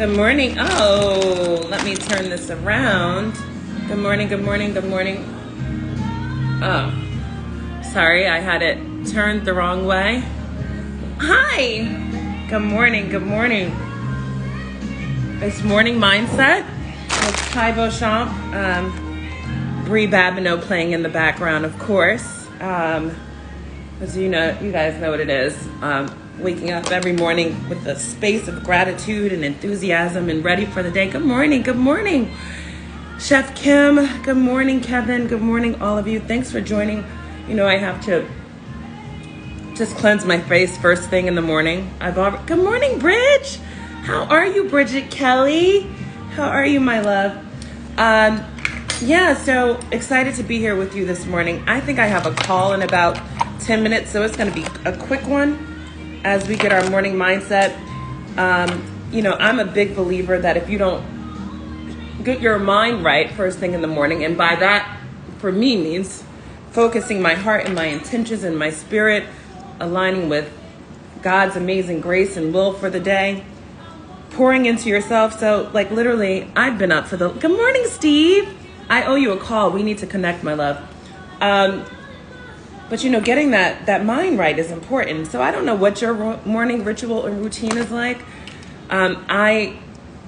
Good morning. Oh, let me turn this around. Good morning, good morning, good morning. Oh, sorry, I had it turned the wrong way. Hi. Good morning, good morning. It's Morning Mindset with Ty Beauchamp. Brie Babineau playing in the background, of course. As you guys know what it is. Waking up every morning with a space of gratitude and enthusiasm and ready for the day. Good morning, good morning. Chef Kim, good morning, Kevin. Good morning, all of you. Thanks for joining. I have to just cleanse my face first thing in the morning. Good morning, Bridge. How are you, Bridget Kelly? How are you, my love? So excited to be here with you this morning. I think I have a call in about 10 minutes, so it's going to be a quick one as we get our morning mindset. I'm a big believer that if you don't get your mind right first thing in the morning, and by that, for me, means focusing my heart and my intentions and my spirit, aligning with God's amazing grace and will for the day, pouring into yourself. So, literally, I've been up for good morning, Steve. I owe you a call. We need to connect, my love. But getting that mind right is important. So I don't know what your morning ritual and routine is like. I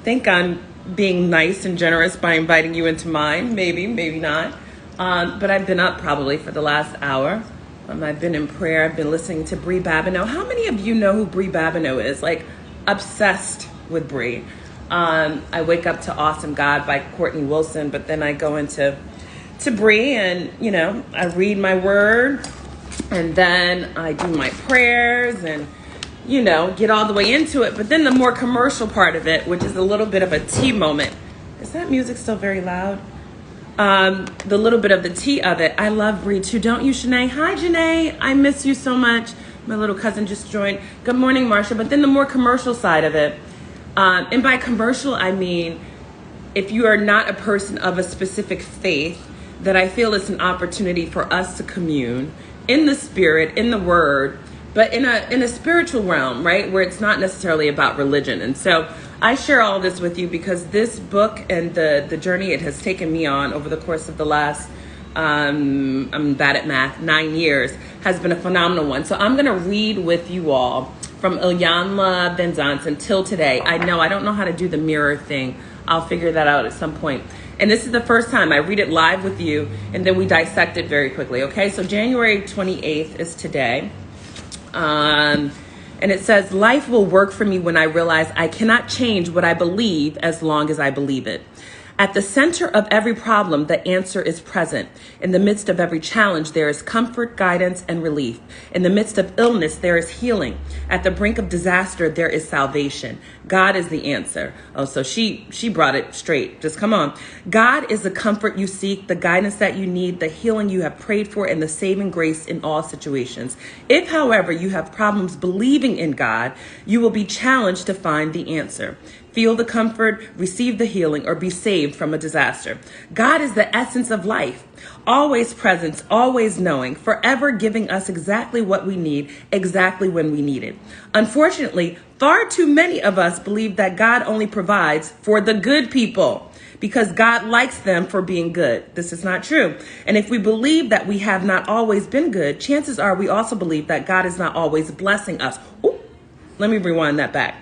think I'm being nice and generous by inviting you into mine. Maybe not. But I've been up probably for the last hour. I've been in prayer. I've been listening to Brie Babineau. How many of you know who Brie Babineau is? Obsessed with Brie. I wake up to Awesome God by Courtney Wilson, but then I go into Brie and, I read my word and then I do my prayers and, get all the way into it. But then the more commercial part of it, which is a little bit of a tea moment. Is that music still very loud? The little bit of the tea of it. I love Brie too. Don't you, Shanae? Hi, Janae. I miss you so much. My little cousin just joined. Good morning, Marsha. But then the more commercial side of it. And by commercial, I mean, if you are not a person of a specific faith, that I feel it's an opportunity for us to commune in the spirit, in the word, but in a spiritual realm, right? Where it's not necessarily about religion. And so I share all this with you because this book and the journey it has taken me on over the course of the last, I'm bad at math, 9 years, has been a phenomenal one. So I'm going to read with you all from Iyanla Vanzant until today. I don't know how to do the mirror thing. I'll figure that out at some point. And this is the first time I read it live with you, and then we dissect it very quickly, okay? So January 28th is today. And it says, life will work for me when I realize I cannot change what I believe as long as I believe it. At the center of every problem, the answer is present. In the midst of every challenge, there is comfort, guidance, and relief. In the midst of illness, there is healing. At the brink of disaster, there is salvation. God is the answer. Oh, so she brought it straight. Just come on. God is the comfort you seek, the guidance that you need, the healing you have prayed for, and the saving grace in all situations. If, however, you have problems believing in God, you will be challenged to find the answer. Feel the comfort, receive the healing, or be saved from a disaster. God is the essence of life, always present, always knowing, forever giving us exactly what we need, exactly when we need it. Unfortunately, far too many of us believe that God only provides for the good people because God likes them for being good. This is not true. And if we believe that we have not always been good, chances are we also believe that God is not always blessing us. Ooh, let me rewind that back.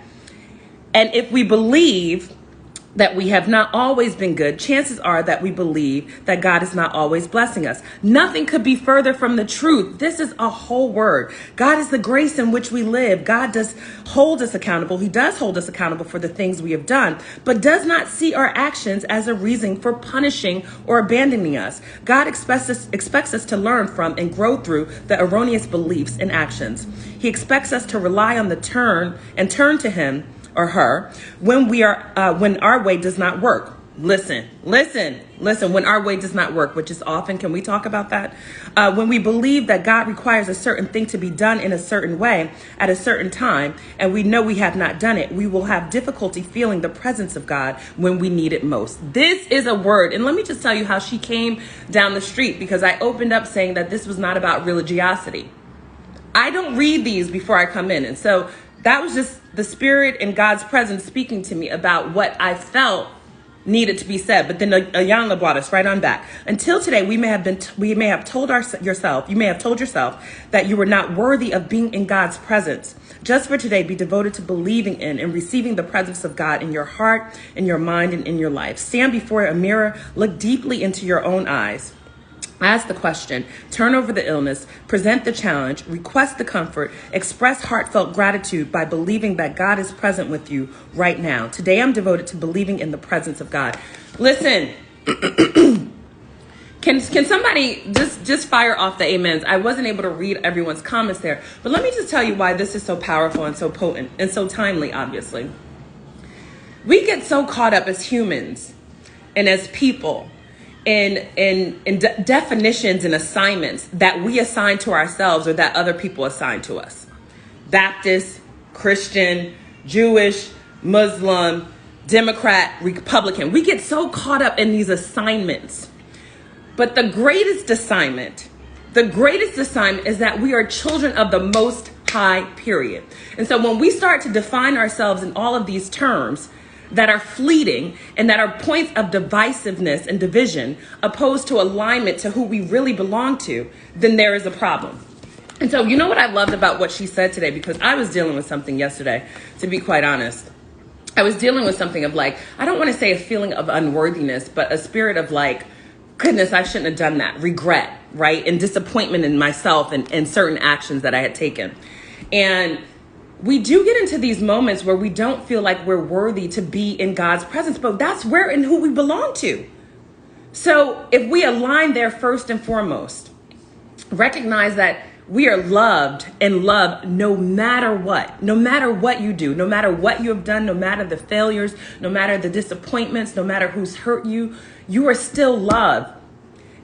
And if we believe that we have not always been good, chances are that we believe that God is not always blessing us. Nothing could be further from the truth. This is a whole word. God is the grace in which we live. God does hold us accountable. He does hold us accountable for the things we have done, but does not see our actions as a reason for punishing or abandoning us. God expects us to learn from and grow through the erroneous beliefs and actions. He expects us to rely on turn to him or her when our way does not work. Listen, when our way does not work, which is often, can we talk about that? When we believe that God requires a certain thing to be done in a certain way at a certain time, and we know we have not done it, we will have difficulty feeling the presence of God when we need it most. This is a word. And let me just tell you how she came down the street, because I opened up saying that this was not about religiosity. I don't read these before I come in. And so that was just the Spirit and God's presence speaking to me about what I felt needed to be said. But then Ayanna brought us right on back. Until today, you may have told yourself that you were not worthy of being in God's presence. Just for today, be devoted to believing in and receiving the presence of God in your heart, in your mind, and in your life. Stand before a mirror, look deeply into your own eyes. Ask the question, turn over the illness, present the challenge, request the comfort, express heartfelt gratitude by believing that God is present with you right now. Today, I'm devoted to believing in the presence of God. Listen, can somebody just fire off the amens? I wasn't able to read everyone's comments there, but let me just tell you why this is so powerful and so potent and so timely, obviously. We get so caught up as humans and as people in definitions and assignments that we assign to ourselves or that other people assign to us. Baptist, Christian, Jewish, Muslim, Democrat, Republican. We get so caught up in these assignments. But the greatest assignment is that we are children of the Most High, period. And so when we start to define ourselves in all of these terms that are fleeting and that are points of divisiveness and division opposed to alignment to who we really belong to, then there is a problem. And so you know what I loved about what she said today, because I was dealing with something yesterday, to be quite honest. I was dealing with something of like, I don't want to say a feeling of unworthiness, but a spirit of like, goodness, I shouldn't have done that. Regret, right? And disappointment in myself and certain actions that I had taken. And we do get into these moments where we don't feel like we're worthy to be in God's presence, but that's where and who we belong to. So if we align there first and foremost, recognize that we are loved and loved no matter what you do, no matter what you have done, no matter the failures, no matter the disappointments, no matter who's hurt you, you are still loved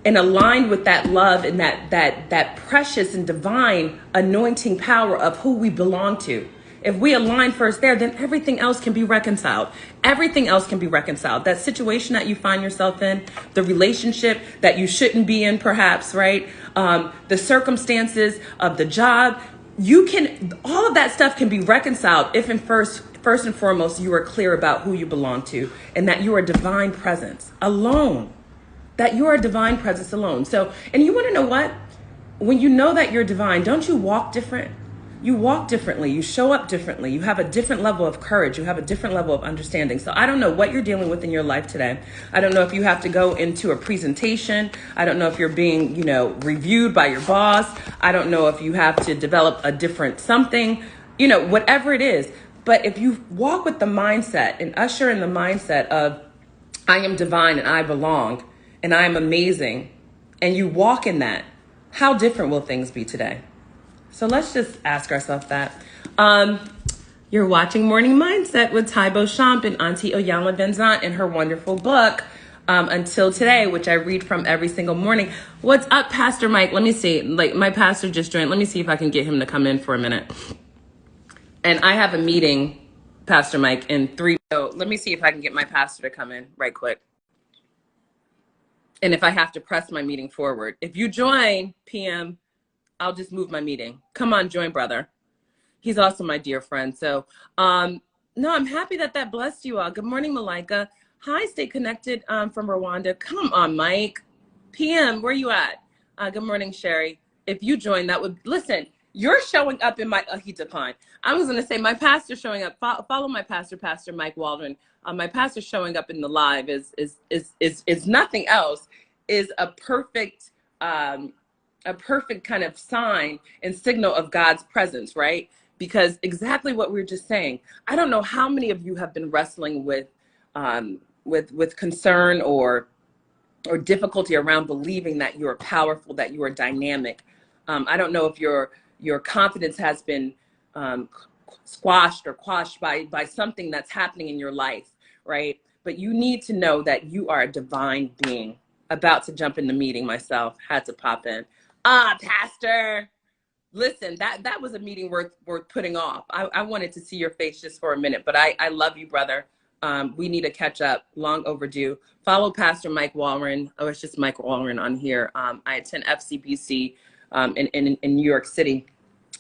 and aligned with that love and that precious and divine anointing power of who we belong to. If we align first there, then everything else can be reconciled. Everything else can be reconciled. That situation that you find yourself in, the relationship that you shouldn't be in, perhaps, right? The circumstances of the job, all of that stuff can be reconciled if first and foremost, you are clear about who you belong to and that you are divine presence alone. That you are a divine presence alone. So, and you want to know what? When you know that you're divine, don't you walk different? You walk differently. You show up differently. You have a different level of courage. You have a different level of understanding. So I don't know what you're dealing with in your life today. I don't know if you have to go into a presentation. I don't know if you're being, reviewed by your boss. I don't know if you have to develop a different something, whatever it is. But if you walk with the mindset and usher in the mindset of, I am divine and I belong and I am amazing, and you walk in that, how different will things be today? So let's just ask ourselves that. You're watching Morning Mindset with Ty Beauchamp and Auntie Oyala Benzant in her wonderful book, Until Today, which I read from every single morning. What's up, Pastor Mike? Let me see. Like, my pastor just joined. Let me see if I can get him to come in for a minute. And I have a meeting, Pastor Mike, in 3. So let me see if I can get my pastor to come in right quick. And if I have to press my meeting forward. If you join, PM, I'll just move my meeting. Come on, join, brother. He's also my dear friend. So, no, I'm happy that blessed you all. Good morning, Malika. Hi, stay connected from Rwanda. Come on, Mike. PM, where you at? Good morning, Sherry. If you join, that would, listen, you're showing up in my, he declined. I was going to say my pastor showing up. Follow my pastor, Pastor Mike Waldron. My pastor showing up in the live is nothing else, is a perfect kind of sign and signal of God's presence, right? Because exactly what we were just saying, I don't know how many of you have been wrestling with concern or difficulty around believing that you are powerful, that you are dynamic. I don't know if your confidence has been squashed or quashed by something that's happening in your life, right? But you need to know that you are a divine being. About to jump in the meeting myself, had to pop in. Pastor, listen, that was a meeting worth putting off. I wanted to see your face just for a minute, but I love you, brother. We need to catch up, long overdue. Follow Pastor Mike Wallren. Oh, it's just Mike Wallren on here. I attend FCBC in New York City.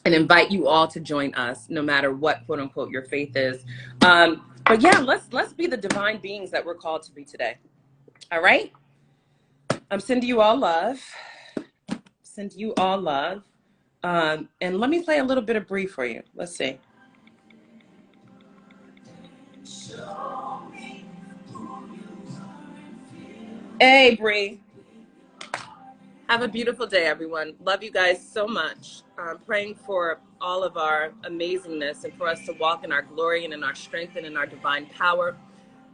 and invite you all to join us, no matter what quote unquote your faith is. But yeah, let's be the divine beings that we're called to be today. All right. I'm sending you all love. Send you all love. And let me play a little bit of Bree for you. Let's see. Hey, Bree. Have a beautiful day, everyone. Love you guys so much. Praying for all of our amazingness and for us to walk in our glory and in our strength and in our divine power.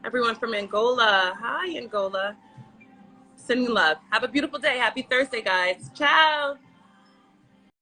Everyone from Angola. Hi, Angola. Sending love. Have a beautiful day. Happy Thursday, guys. Ciao.